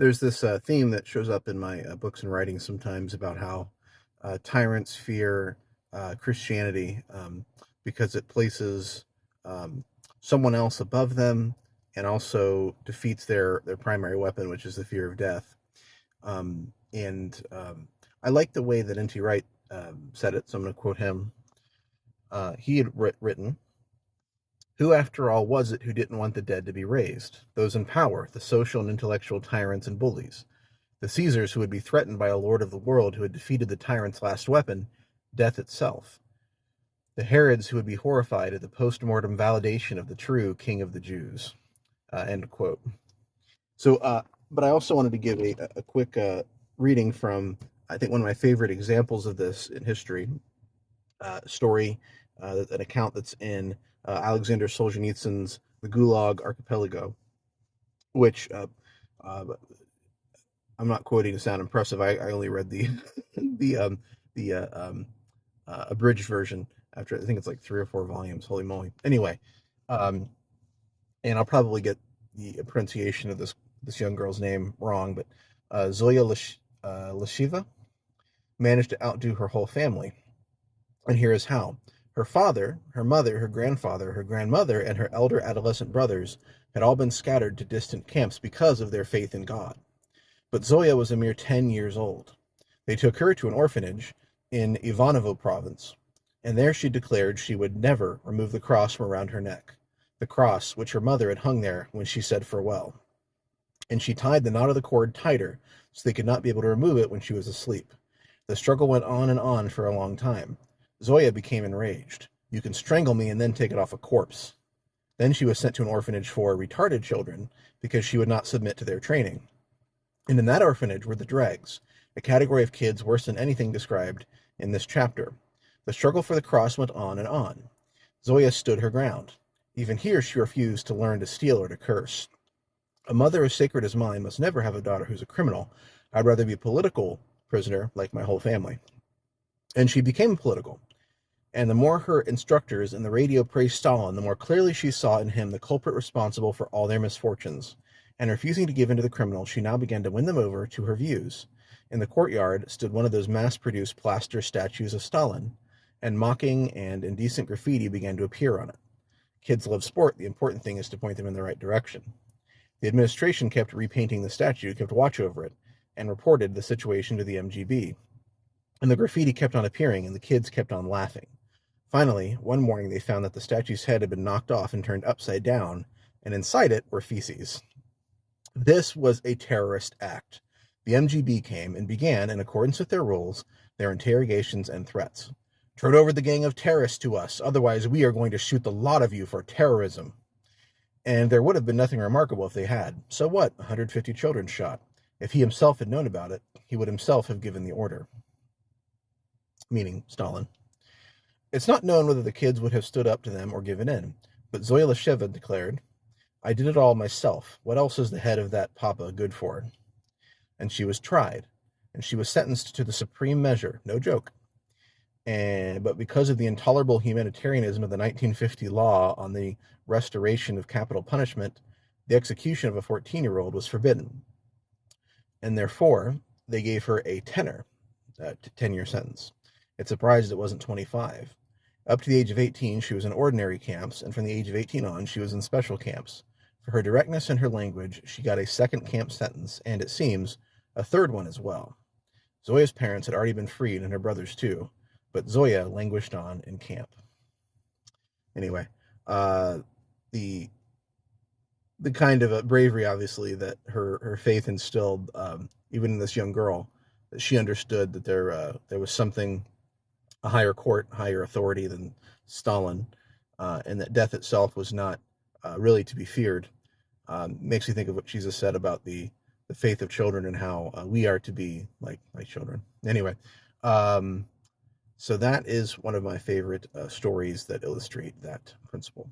There's this theme that shows up in my books and writings sometimes about how tyrants fear Christianity because it places um, someone else above them and also defeats their primary weapon, which is the fear of death. And I like the way that N.T. Wright said it, so I'm going to quote him. He had written, "Who, after all, was it who didn't want the dead to be raised? Those in power, the social and intellectual tyrants and bullies. The Caesars who would be threatened by a lord of the world who had defeated the tyrant's last weapon, death itself. The Herods who would be horrified at the post-mortem validation of the true king of the Jews." End quote. But I also wanted to give a quick reading from, I think, one of my favorite examples of this in history, story, an account that's in Aleksandr Solzhenitsyn's The Gulag Archipelago, which I'm not quoting to sound impressive. I only read the the abridged version after, I think it's like 3 or 4 volumes. Holy moly! Anyway, um, and I'll probably get the pronunciation of this young girl's name wrong, but Zoya Lashiva managed to outdo her whole family, and here is how. Her father, her mother, her grandfather, her grandmother, and her elder adolescent brothers had all been scattered to distant camps because of their faith in God. But Zoya was a mere 10 years old. They took her to an orphanage in Ivanovo province, and there she declared she would never remove the cross from around her neck, the cross which her mother had hung there when she said farewell. And she tied the knot of the cord tighter so they could not be able to remove it when she was asleep. The struggle went on and on for a long time. Zoya became enraged. "You can strangle me and then take it off a corpse." Then she was sent to an orphanage for retarded children because she would not submit to their training. And in that orphanage were the dregs, a category of kids worse than anything described in this chapter. The struggle for the cross went on and on. Zoya stood her ground. Even here she refused to learn to steal or to curse. A mother as sacred as mine must never have a daughter who's a criminal. I'd rather be a political prisoner like my whole family. And she became political. And the more her instructors in the radio praised Stalin, the more clearly she saw in him the culprit responsible for all their misfortunes. And refusing to give in to the criminals, she now began to win them over to her views. In the courtyard stood one of those mass-produced plaster statues of Stalin, and mocking and indecent graffiti began to appear on it. Kids love sport. The important thing is to point them in the right direction. The administration kept repainting the statue, kept watch over it, and reported the situation to the MGB. And the graffiti kept on appearing, and the kids kept on laughing. Finally, one morning they found that the statue's head had been knocked off and turned upside down, and inside it were feces. This was a terrorist act. The MGB came and began, in accordance with their rules, their interrogations and threats. "Turn over the gang of terrorists to us, otherwise we are going to shoot the lot of you for terrorism." And there would have been nothing remarkable if they had. So what? 150 children shot. If he himself had known about it, he would himself have given the order. Meaning Stalin. It's not known whether the kids would have stood up to them or given in, but Zoya Lasheva declared, "I did it all myself. What else is the head of that papa good for?" And she was tried, and she was sentenced to the supreme measure, no joke. But because of the intolerable humanitarianism of the 1950 law on the restoration of capital punishment, the execution of a 14-year-old was forbidden. And therefore, they gave her a 10-year sentence. It's surprised it wasn't 25. Up to the age of 18, she was in ordinary camps, and from the age of 18 on, she was in special camps. For her directness and her language, she got a second camp sentence, and it seems, a third one as well. Zoya's parents had already been freed, and her brothers too, but Zoya languished on in camp. Anyway, the kind of bravery, obviously, that her faith instilled, even in this young girl, that she understood that there was something, a higher court, higher authority than Stalin, and that death itself was not really to be feared. Makes me think of what Jesus said about the faith of children and how we are to be like children. Anyway, so that is one of my favorite stories that illustrate that principle.